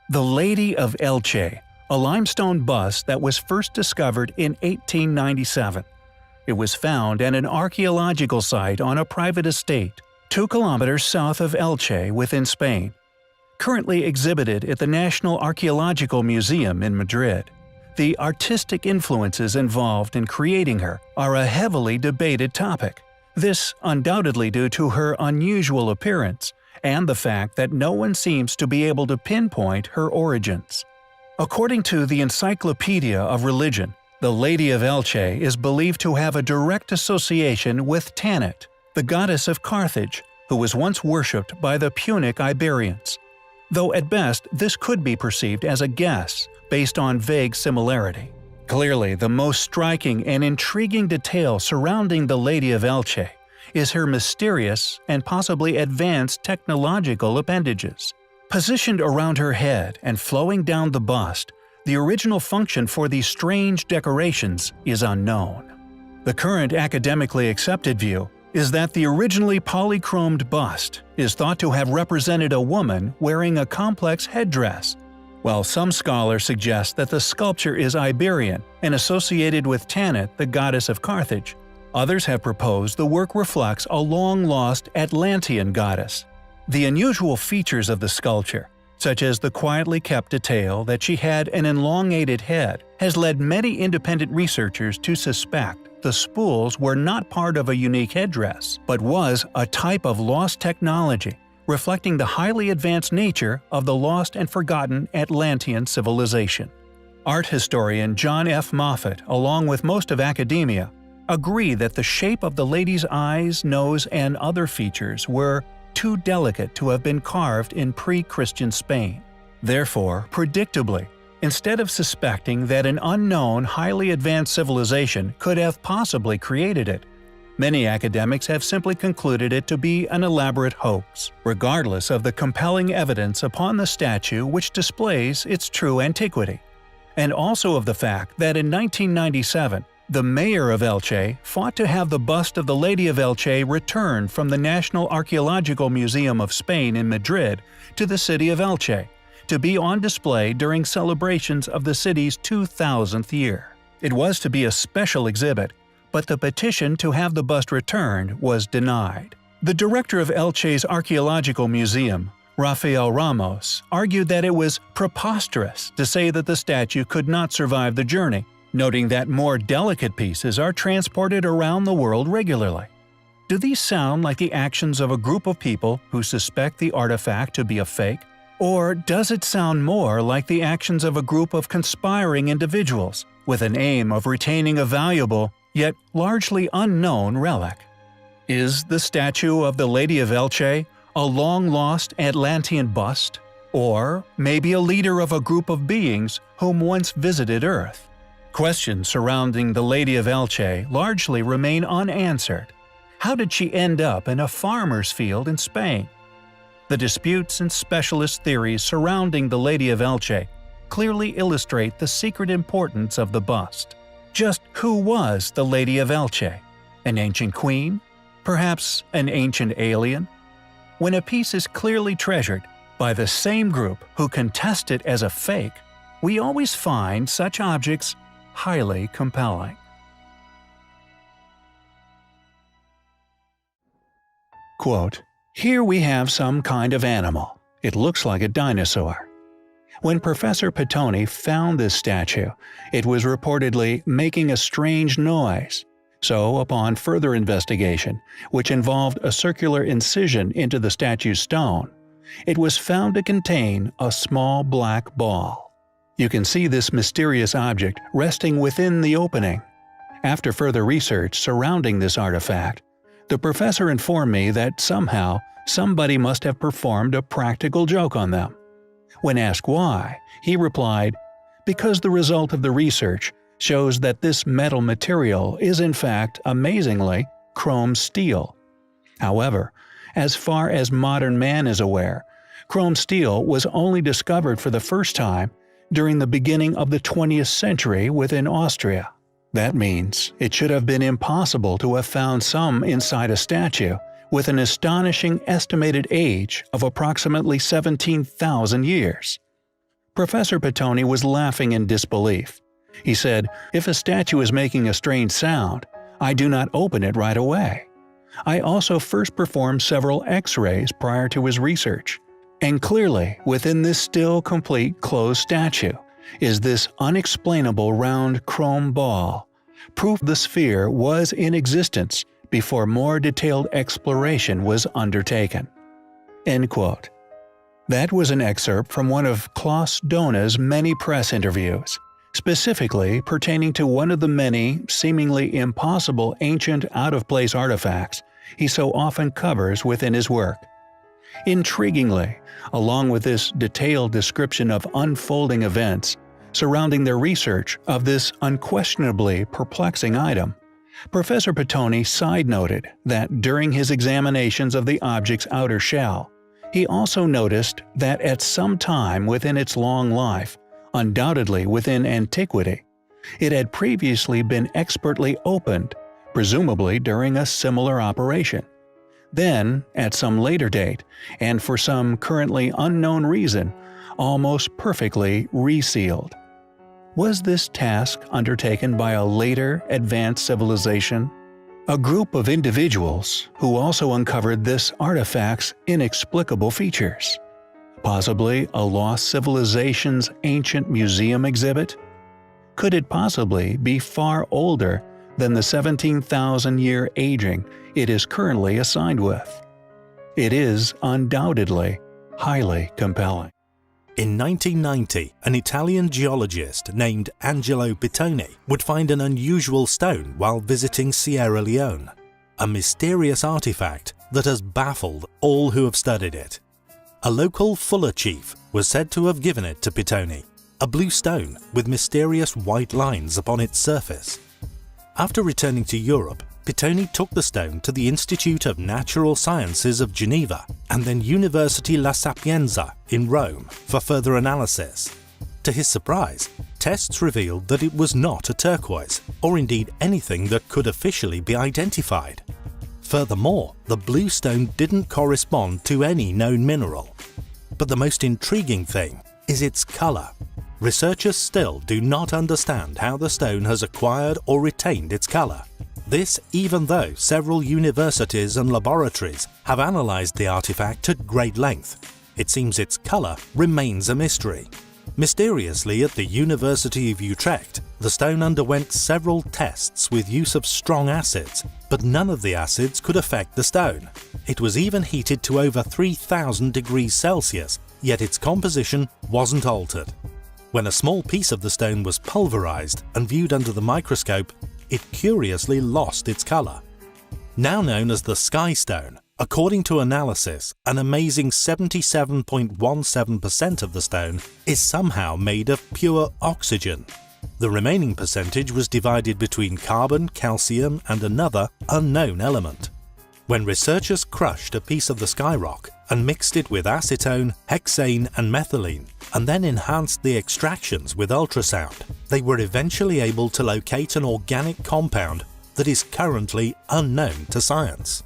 The Lady of Elche, a limestone bust that was first discovered in 1897. It was found at an archaeological site on a private estate, 2 kilometers south of Elche within Spain. Currently exhibited at the National Archaeological Museum in Madrid. The artistic influences involved in creating her are a heavily debated topic. This undoubtedly due to her unusual appearance and the fact that no one seems to be able to pinpoint her origins. According to the Encyclopedia of Religion, the Lady of Elche is believed to have a direct association with Tanit, the goddess of Carthage, who was once worshipped by the Punic Iberians. Though at best this could be perceived as a guess based on vague similarity. Clearly, the most striking and intriguing detail surrounding the Lady of Elche is her mysterious and possibly advanced technological appendages. Positioned around her head and flowing down the bust, the original function for these strange decorations is unknown. The current academically accepted view is that the originally polychromed bust is thought to have represented a woman wearing a complex headdress, while some scholars suggest that the sculpture is Iberian and associated with Tanit, the goddess of Carthage. Others have proposed the work reflects a long-lost Atlantean goddess. The unusual features of the sculpture, such as the quietly kept detail that she had an elongated head, has led many independent researchers to suspect the spools were not part of a unique headdress, but was a type of lost technology, reflecting the highly advanced nature of the lost and forgotten Atlantean civilization. Art historian John F. Moffat, along with most of academia, agree that the shape of the lady's eyes, nose, and other features were too delicate to have been carved in pre-Christian Spain. Therefore, predictably, instead of suspecting that an unknown, highly advanced civilization could have possibly created it, many academics have simply concluded it to be an elaborate hoax, regardless of the compelling evidence upon the statue which displays its true antiquity, and also of the fact that in 1997, the mayor of Elche fought to have the bust of the Lady of Elche returned from the National Archaeological Museum of Spain in Madrid to the city of Elche, to be on display during celebrations of the city's 2000th year. It was to be a special exhibit, but the petition to have the bust returned was denied. The director of Elche's Archaeological Museum, Rafael Ramos, argued that it was preposterous to say that the statue could not survive the journey, noting that more delicate pieces are transported around the world regularly. Do these sound like the actions of a group of people who suspect the artifact to be a fake? Or does it sound more like the actions of a group of conspiring individuals with an aim of retaining a valuable, yet largely unknown relic? Is the statue of the Lady of Elche a long-lost Atlantean bust? Or maybe a leader of a group of beings whom once visited Earth? Questions surrounding the Lady of Elche largely remain unanswered. How did she end up in a farmer's field in Spain? The disputes and specialist theories surrounding the Lady of Elche clearly illustrate the secret importance of the bust. Just who was the Lady of Elche? An ancient queen? Perhaps an ancient alien? When a piece is clearly treasured by the same group who contest it as a fake, we always find such objects highly compelling. Quote, "Here we have some kind of animal. It looks like a dinosaur." When Professor Pittoni found this statue, it was reportedly making a strange noise. So, upon further investigation, which involved a circular incision into the statue's stone, it was found to contain a small black ball. You can see this mysterious object resting within the opening. After further research surrounding this artifact, the professor informed me that somehow somebody must have performed a practical joke on them. When asked why, he replied, "Because the result of the research shows that this metal material is in fact, amazingly, chrome steel." However, as far as modern man is aware, chrome steel was only discovered for the first time during the beginning of the 20th century within Austria. That means it should have been impossible to have found some inside a statue with an astonishing estimated age of approximately 17,000 years. Professor Pittoni was laughing in disbelief. He said, "If a statue is making a strange sound, I do not open it right away. I also first performed several X-rays prior to his research. And clearly, within this still complete closed statue, is this unexplainable round chrome ball, proof the sphere was in existence before more detailed exploration was undertaken." End quote. That was an excerpt from one of Klaus Dona's many press interviews, specifically pertaining to one of the many, seemingly impossible ancient out-of-place artifacts he so often covers within his work. Intriguingly, along with this detailed description of unfolding events surrounding their research of this unquestionably perplexing item, Professor Pittoni side-noted that during his examinations of the object's outer shell, he also noticed that at some time within its long life, undoubtedly within antiquity, it had previously been expertly opened, presumably during a similar operation. Then, at some later date, and for some currently unknown reason, almost perfectly resealed. Was this task undertaken by a later advanced civilization? A group of individuals who also uncovered this artifact's inexplicable features? Possibly a lost civilization's ancient museum exhibit? Could it possibly be far older than the 17,000-year aging it is currently assigned with? It is undoubtedly highly compelling. In 1990, an Italian geologist named Angelo Pittoni would find an unusual stone while visiting Sierra Leone, a mysterious artifact that has baffled all who have studied it. A local Fula chief was said to have given it to Pittoni, a blue stone with mysterious white lines upon its surface. After returning to Europe, Pittoni took the stone to the Institute of Natural Sciences of Geneva and then University La Sapienza in Rome for further analysis. To his surprise, tests revealed that it was not a turquoise, or indeed anything that could officially be identified. Furthermore, the blue stone didn't correspond to any known mineral. But the most intriguing thing is its color. Researchers still do not understand how the stone has acquired or retained its color. This even though several universities and laboratories have analyzed the artifact at great length. It seems its color remains a mystery. Mysteriously, at the University of Utrecht, the stone underwent several tests with use of strong acids, but none of the acids could affect the stone. It was even heated to over 3,000 degrees Celsius, yet its composition wasn't altered. When a small piece of the stone was pulverized and viewed under the microscope, it curiously lost its color. Now known as the Sky Stone, according to analysis, an amazing 77.17% of the stone is somehow made of pure oxygen. The remaining percentage was divided between carbon, calcium, and another unknown element. When researchers crushed a piece of the sky rock and mixed it with acetone, hexane, and methylene, and then enhanced the extractions with ultrasound, they were eventually able to locate an organic compound that is currently unknown to science.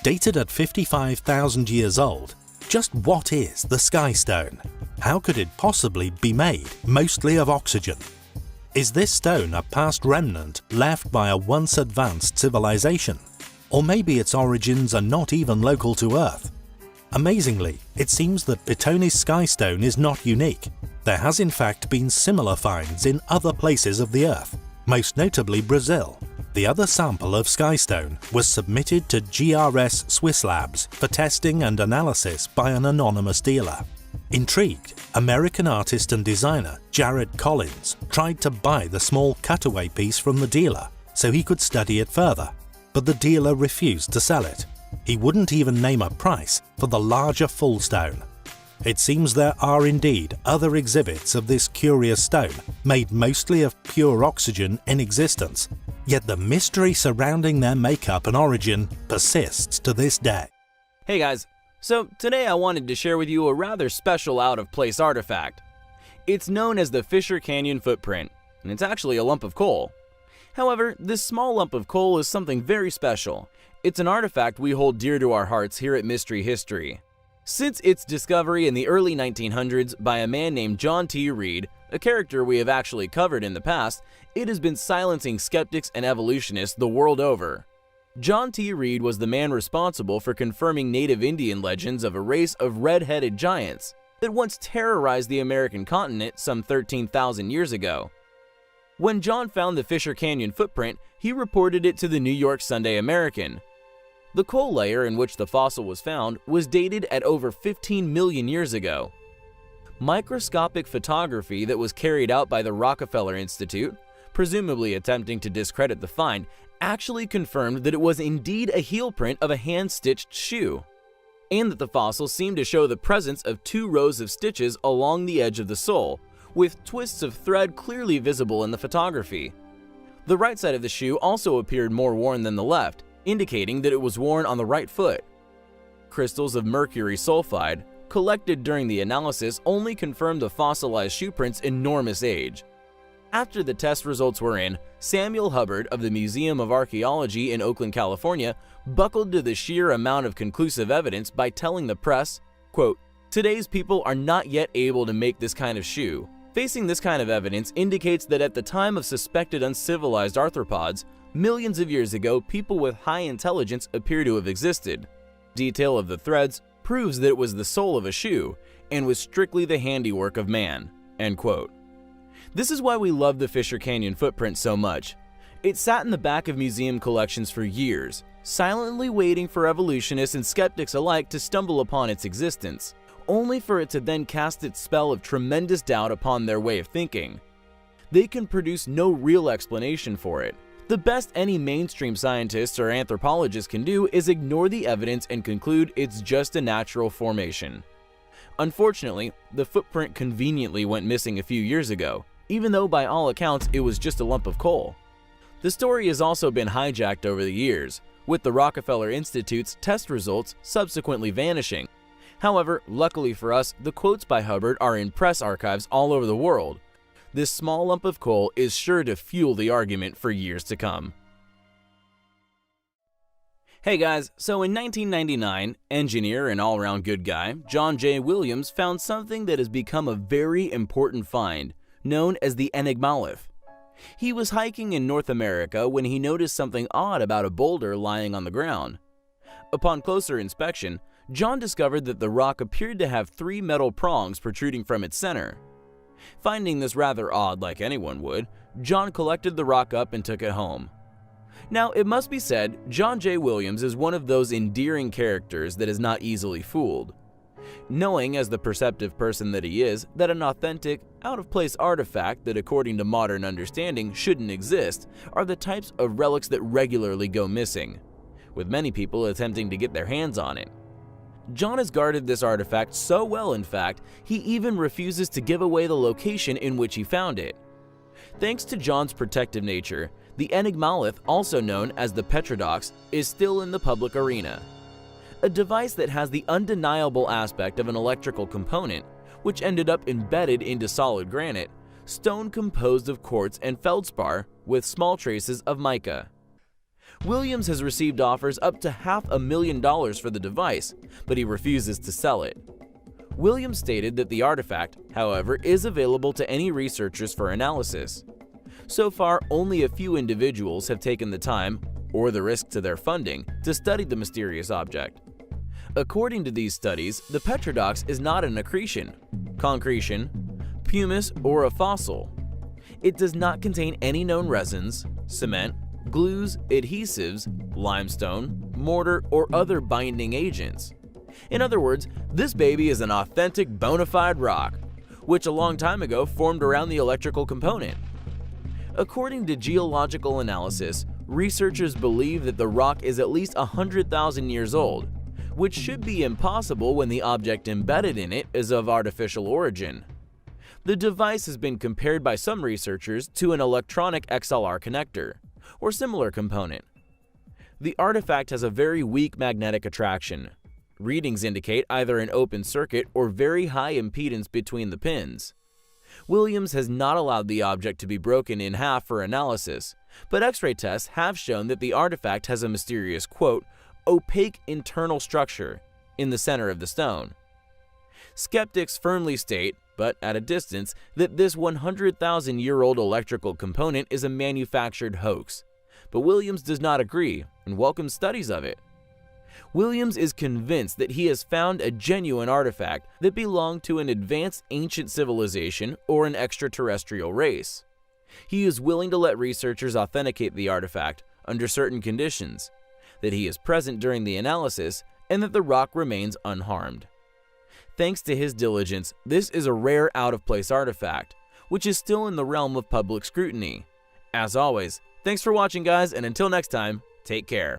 Dated at 55,000 years old, just what is the Sky Stone? How could it possibly be made mostly of oxygen? Is this stone a past remnant left by a once advanced civilization? Or maybe its origins are not even local to Earth? Amazingly, it seems that Pittoni's Sky Stone is not unique. There has in fact been similar finds in other places of the Earth, most notably Brazil. The other sample of Sky Stone was submitted to GRS Swiss Labs for testing and analysis by an anonymous dealer. Intrigued, American artist and designer Jared Collins tried to buy the small cutaway piece from the dealer so he could study it further, but the dealer refused to sell it. He wouldn't even name a price for the larger full stone. It seems there are indeed other exhibits of this curious stone, made mostly of pure oxygen, in existence, yet the mystery surrounding their makeup and origin persists to this day. Hey guys, so today I wanted to share with you a rather special out-of-place artifact. It's known as the Fisher Canyon Footprint, and it's actually a lump of coal. However, this small lump of coal is something very special. It's an artifact we hold dear to our hearts here at Mystery History. Since its discovery in the early 1900s by a man named John T. Reed, a character we have actually covered in the past, it has been silencing skeptics and evolutionists the world over. John T. Reed was the man responsible for confirming native Indian legends of a race of red-headed giants that once terrorized the American continent some 13,000 years ago. When John found the Fisher Canyon footprint, he reported it to the New York Sunday American. The coal layer in which the fossil was found was dated at over 15 million years ago. Microscopic photography that was carried out by the Rockefeller Institute, presumably attempting to discredit the find, actually confirmed that it was indeed a heel print of a hand-stitched shoe, and that the fossil seemed to show the presence of 2 rows of stitches along the edge of the sole, with twists of thread clearly visible in the photography. The right side of the shoe also appeared more worn than the left, indicating that it was worn on the right foot. Crystals of mercury sulfide, collected during the analysis, only confirmed the fossilized shoe print's enormous age. After the test results were in, Samuel Hubbard of the Museum of Archaeology in Oakland, California, buckled to the sheer amount of conclusive evidence by telling the press, quote, "Today's people are not yet able to make this kind of shoe. Facing this kind of evidence indicates that at the time of suspected uncivilized arthropods, millions of years ago, people with high intelligence appear to have existed. Detail of the threads proves that it was the sole of a shoe and was strictly the handiwork of man." End quote. This is why we love the Fisher Canyon footprint so much. It sat in the back of museum collections for years, silently waiting for evolutionists and skeptics alike to stumble upon its existence, only for it to then cast its spell of tremendous doubt upon their way of thinking. They can produce no real explanation for it. The best any mainstream scientists or anthropologists can do is ignore the evidence and conclude it's just a natural formation. Unfortunately, the footprint conveniently went missing a few years ago, even though by all accounts it was just a lump of coal. The story has also been hijacked over the years, with the Rockefeller Institute's test results subsequently vanishing. However, luckily for us, the quotes by Hubbard are in press archives all over the world. This small lump of coal is sure to fuel the argument for years to come. Hey guys, so in 1999, engineer and all-around good guy John J. Williams found something that has become a very important find, known as the Enigmalith. He was hiking in North America when he noticed something odd about a boulder lying on the ground. Upon closer inspection, John discovered that the rock appeared to have 3 metal prongs protruding from its center. Finding this rather odd like anyone would, John collected the rock up and took it home. Now, it must be said, John J. Williams is one of those endearing characters that is not easily fooled. Knowing, as the perceptive person that he is, that an authentic, out-of-place artifact that according to modern understanding shouldn't exist are the types of relics that regularly go missing, with many people attempting to get their hands on it. John has guarded this artifact so well, in fact, he even refuses to give away the location in which he found it. Thanks to John's protective nature, the Enigmalith, also known as the Petrodox, is still in the public arena. A device that has the undeniable aspect of an electrical component, which ended up embedded into solid granite, stone composed of quartz and feldspar with small traces of mica. Williams has received offers up to $500,000 for the device, but he refuses to sell it. Williams stated that the artifact, however, is available to any researchers for analysis. So far, only a few individuals have taken the time, or the risk to their funding, to study the mysterious object. According to these studies, the Petrodox is not an accretion, concretion, pumice, or a fossil. It does not contain any known resins, cement, glues, adhesives, limestone, mortar, or other binding agents. In other words, this baby is an authentic bona fide rock, which a long time ago formed around the electrical component. According to geological analysis, researchers believe that the rock is at least 100,000 years old, which should be impossible when the object embedded in it is of artificial origin. The device has been compared by some researchers to an electronic XLR connector, or similar component. The artifact has a very weak magnetic attraction. Readings indicate either an open circuit or very high impedance between the pins. Williams has not allowed the object to be broken in half for analysis, but X-ray tests have shown that the artifact has a mysterious, quote, opaque internal structure in the center of the stone, Skeptics firmly state, but at a distance, that this 100,000-year-old electrical component is a manufactured hoax. But Williams does not agree and welcomes studies of it. Williams is convinced that he has found a genuine artifact that belonged to an advanced ancient civilization or an extraterrestrial race. He is willing to let researchers authenticate the artifact under certain conditions, that he is present during the analysis, and that the rock remains unharmed. Thanks to his diligence, this is a rare out-of-place artifact, which is still in the realm of public scrutiny. As always, thanks for watching, guys, and until next time, take care.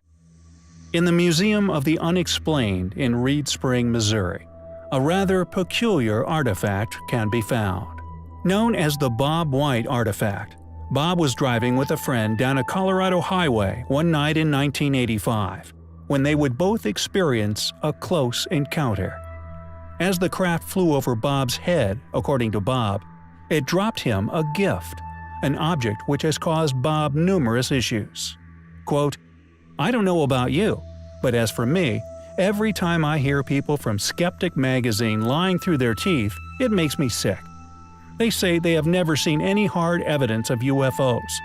In the Museum of the Unexplained in Reed Spring, Missouri, a rather peculiar artifact can be found. Known as the Bob White artifact, Bob was driving with a friend down a Colorado highway one night in 1985, when they would both experience a close encounter. As the craft flew over Bob's head, according to Bob, it dropped him a gift, an object which has caused Bob numerous issues. Quote, "I don't know about you, but as for me, every time I hear people from Skeptic magazine lying through their teeth, it makes me sick. They say they have never seen any hard evidence of UFOs.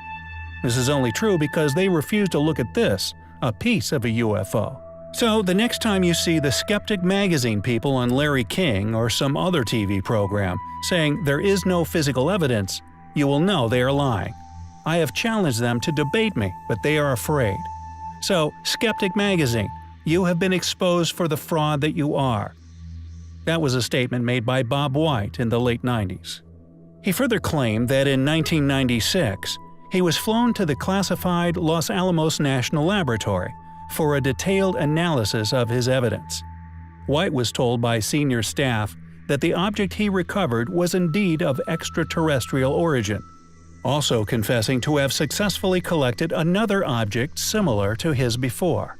This is only true because they refuse to look at this, a piece of a UFO. So the next time you see the Skeptic magazine people on Larry King or some other TV program saying there is no physical evidence, you will know they are lying. I have challenged them to debate me, but they are afraid. So, Skeptic magazine, you have been exposed for the fraud that you are." That was a statement made by Bob White in the late 90s. He further claimed that in 1996, he was flown to the classified Los Alamos National Laboratory for a detailed analysis of his evidence. White was told by senior staff that the object he recovered was indeed of extraterrestrial origin, also confessing to have successfully collected another object similar to his before.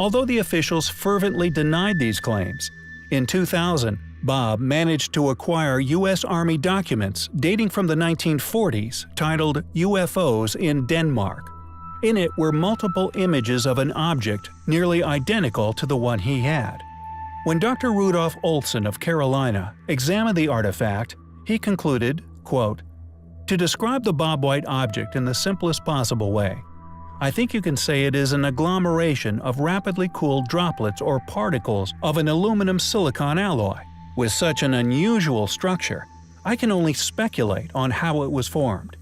Although the officials fervently denied these claims, in 2000, Bob managed to acquire U.S. Army documents dating from the 1940s titled UFOs in Denmark. In it were multiple images of an object nearly identical to the one he had. When Dr. Rudolph Olson of Carolina examined the artifact, he concluded, quote, "To describe the Bob White object in the simplest possible way, I think you can say it is an agglomeration of rapidly cooled droplets or particles of an aluminum-silicon alloy. With such an unusual structure, I can only speculate on how it was formed.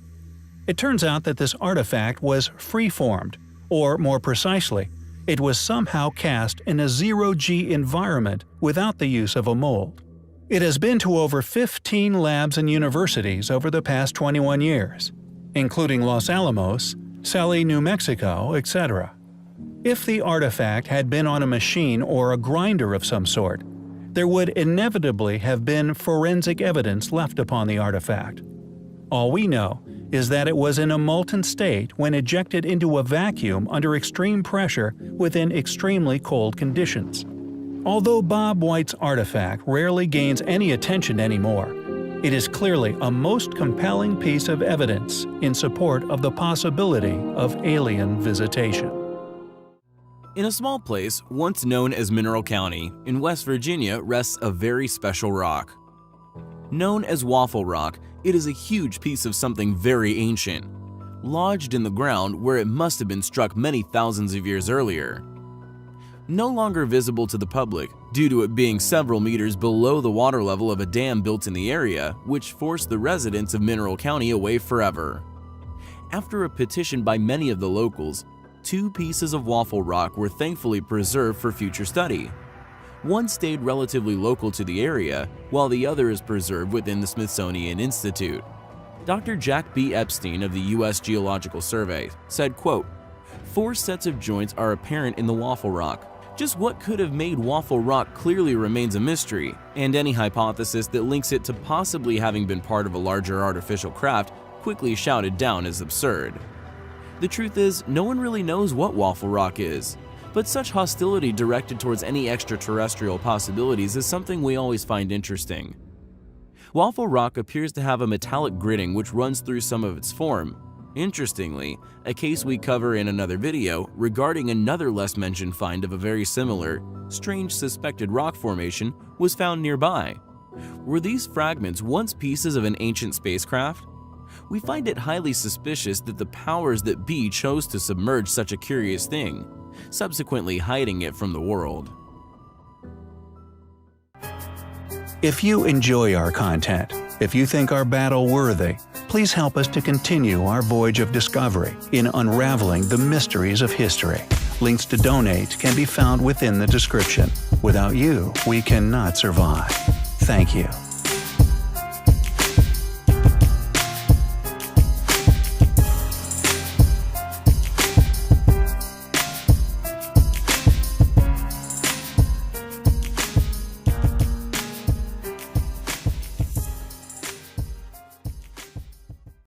It turns out that this artifact was free-formed, or more precisely, it was somehow cast in a zero-G environment without the use of a mold. It has been to over 15 labs and universities over the past 21 years, including Los Alamos, Saline, New Mexico, etc. If the artifact had been on a machine or a grinder of some sort, there would inevitably have been forensic evidence left upon the artifact. All we know is that it was in a molten state when ejected into a vacuum under extreme pressure within extremely cold conditions. Although Bob White's artifact rarely gains any attention anymore, it is clearly a most compelling piece of evidence in support of the possibility of alien visitation. In a small place, once known as Mineral County, in West Virginia rests a very special rock. Known as Waffle Rock, it is a huge piece of something very ancient, lodged in the ground where it must have been struck many thousands of years earlier. No longer visible to the public due to it being several meters below the water level of a dam built in the area, which forced the residents of Mineral County away forever. After a petition by many of the locals, 2 pieces of Waffle Rock were thankfully preserved for future study. One stayed relatively local to the area, while the other is preserved within the Smithsonian Institute. Dr. Jack B. Epstein of the U.S. Geological Survey said, quote, "4 sets of joints are apparent in the Waffle Rock. Just what could have made Waffle Rock clearly remains a mystery, and any hypothesis that links it to possibly having been part of a larger artificial craft quickly shouted down as absurd. The truth is, no one really knows what Waffle Rock is, but such hostility directed towards any extraterrestrial possibilities is something we always find interesting. Waffle Rock appears to have a metallic gritting which runs through some of its form. Interestingly, a case we cover in another video regarding another less mentioned find of a very similar, strange suspected rock formation was found nearby, Were these fragments once pieces of an ancient spacecraft? We find it highly suspicious that the powers that be chose to submerge such a curious thing, subsequently hiding it from the world. If you enjoy our content, if you think our battle worthy, please help us to continue our voyage of discovery in unraveling the mysteries of history. Links to donate can be found within the description. Without you, we cannot survive. Thank you.